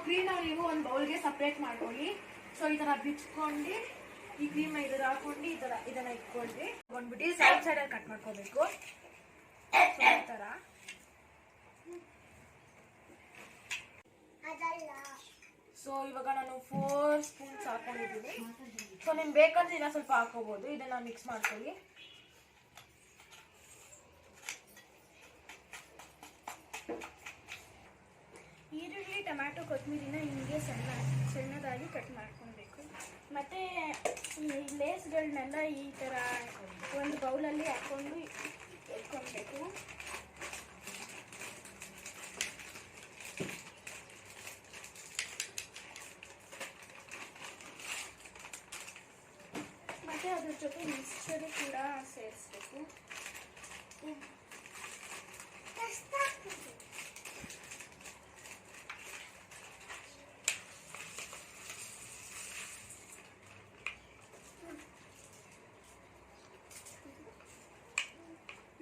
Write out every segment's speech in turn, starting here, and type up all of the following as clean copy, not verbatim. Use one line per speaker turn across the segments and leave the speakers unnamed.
Cream ನೀವು ಒಂದು ಬೌಲ್ಗೆ ಸಪ್ರೇಟ್ ಮಾಡ್ಕೊಳ್ಳಿ. ಸೊ ಈ ತರ ಬಿಚ್ಕೊಂಡು ಈ ಕ್ರೀಮ್ ಇದರ ಹಾಕೊಂಡು ಈ ತರ ಇದನ್ನ ಇಟ್ಕೊಂಡ್ರಿ ಬಂದ್ಬಿಟ್ಟು ಸೈಡ್ ಸೈಡ್ ಅಲ್ಲಿ ಕಟ್ ಮಾಡ್ಕೋಬೇಕು. ಸೊ ಈ ತರ ಸೊ ಇವಾಗ ನಾನು 4 ಸ್ಪೂನ್ಸ್ ಹಾಕೊಂಡಿದ್ದೀನಿ. ಸೊ ನಿಮ್ಗೆ ಬೇಕಂದ್ರೆ ಇನ್ನ ಸ್ವಲ್ಪ ಹಾಕೋಬಹುದು. ಇದನ್ನ ಮಿಕ್ಸ್ ಮಾಡ್ಕೊಳ್ಳಿ.
ಈರುಳ್ಳಿ, ಟೊಮ್ಯಾಟೊ, ಕೊತ್ತಂಬರಿನ ಹಿಂಗೆ ಸಣ್ಣದಾಗಿ ಕಟ್ ಮಾಡ್ಕೊಬೇಕು. ಮತ್ತು ಈ ಲೇಸ್ಗಳನ್ನೆಲ್ಲ ಈ ಥರ ಒಂದು ಬೌಲಲ್ಲಿ ಹಾಕ್ಕೊಂಡು ಇಟ್ಕೊಬೇಕು. ಮತ್ತು ಅದ್ರ ಜೊತೆ ಮಿಕ್ಸ್ಚರು ಕೂಡ ಸೇರಿಸ್ಬೇಕು.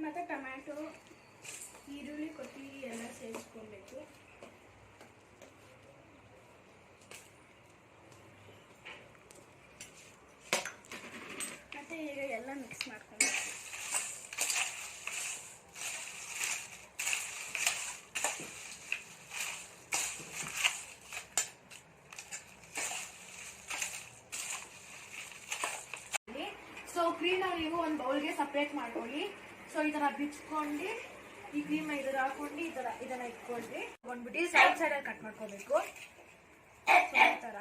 ಮತ್ತು ಟೊಮ್ಯಾಟೊ, ಈರುಳ್ಳಿ, ಕೊತ್ತಂಬರಿ ಎಲ್ಲ ಸೇರಿಸ್ಕೊಬೇಕು. ಮತ್ತು ಈಗ ಎಲ್ಲ ಮಿಕ್ಸ್ ಮಾಡ್ಕೊಬೇಕು.
ಸೊ ಕ್ರೀಮ್ ನೀವು ಒಂದು ಬೌಲ್ಗೆ ಸಪ್ರೇಟ್ ಮಾಡ್ಕೊಳ್ಳಿ. ಸೊ ಈ ತರ ಬಿಚ್ಕೊಂಡು ಈ ಕ್ರೀಮ್ ಇದರ ಹಾಕೊಂಡು ಈ ತರ ಇದನ್ನ ಇಟ್ಕೊಂಡ್ರಿ ಬಂದ್ಬಿಟ್ಟು ಸೈಡ್ ಸೈಡ್ ಅಲ್ಲಿ ಕಟ್ ಮಾಡ್ಕೋಬೇಕು. ಸೊ ಈ ತರ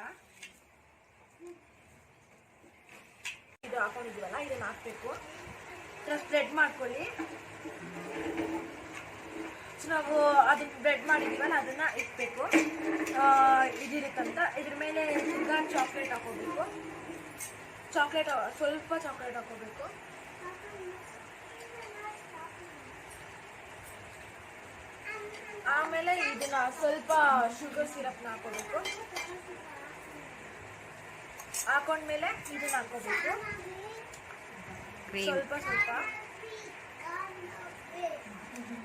ಇದು ಹಾಕೊಂಡಿದೀವಲ್ಲ ಇದನ್ನ ಹಾಕ್ಬೇಕು. ಸ್ಪ್ರೆಡ್ ಮಾಡ್ಕೊಳ್ಳಿ. ಸೊ ನಾವು ಅದನ್ನ ಬ್ರೆಡ್ ಮಾಡಿದೀವಲ್ಲ ಅದನ್ನ ಇಟ್ಬೇಕು. ಇದಿರುತ್ತಂತ ಇದ್ರ ಮೇಲೆ ಚಾಕ್ಲೇಟ್ ಹಾಕೋಬೇಕು. ಸ್ವಲ್ಪ ಚಾಕ್ಲೇಟ್ ಹಾಕೋಬೇಕು. ಆಮೇಲೆ ಇದನ್ನ ಸ್ವಲ್ಪ ಶುಗರ್ ಸಿರಪ್ನ ಹಾಕೋಬೇಕು. ಹಾಕೊಂಡ್ಮೇಲೆ ಇದನ್ನ ಹಾಕೋಬೇಕು ಸ್ವಲ್ಪ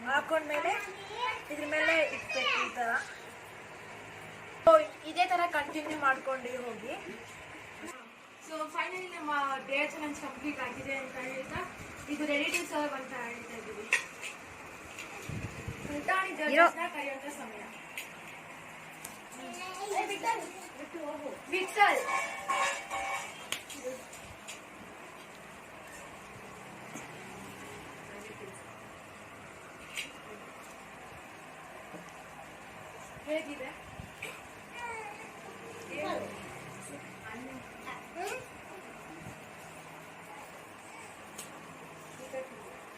ಹಾಕೊಂಡ್ಮೇಲೆ ಇದ್ರ ಮೇಲೆ ಇಟ್ಬೇಕು ಈ ತರ. ಇದೇ ತರ ಕಂಟಿನ್ಯೂ ಮಾಡ್ಕೊಂಡು ಹೋಗಿ. ಸೊ ಫೈನಲಿ ನಮ್ಮ ಡೇ ಚಾಲೆಂಜ್ ಕಂಪ್ಲೀಟ್ ಆಗಿದೆ ಅಂತ ಹೇಳ್ತಾ ಇದು ರೆಡಿ ಟು ಸರ್ವ್ ಅಂತ ಹೇಳ್ತಾ ಇದ್ದೀವಿ. ಊಟ ಕರೆಯುವಂತ ಸಮಯ. ವಿಠಲ್ ಹೇಗಿದೆ?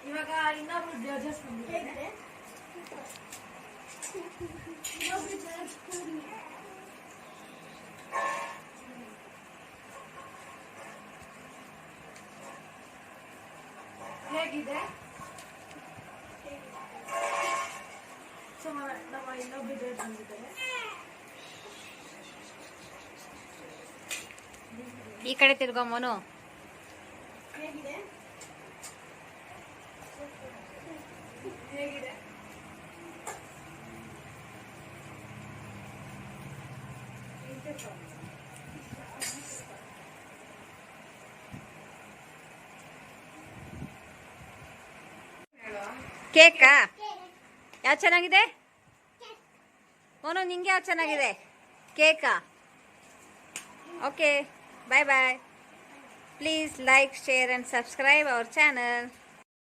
ಇವಾಗ ಇನ್ನೊಬ್ರು ಜಡ್ಜಸ್ ಬಂದಿದ್ದಾರೆ. ಹೇಗಿದೆ? ಸೊ ನಮ್ಮ ಇನ್ನೊಬ್ರು ಜಡ್ಜ್ ಬಂದಿದ್ದಾರೆ.
ಈ ಕಡೆ ತಿರ್ಗೋ ಮೋನು.
ಹೇಗಿದೆ? ಹೇಗಿದೆ?
ಕೇಕಾ ಯಾವ ಚೆನ್ನಾಗಿದೆ ಮೋನು? ನಿಂಗೆ ಯಾವ ಚೆನ್ನಾಗಿದೆ? ಕೇಕಾ? Okay, bye bye. Please like, share and subscribe our channel.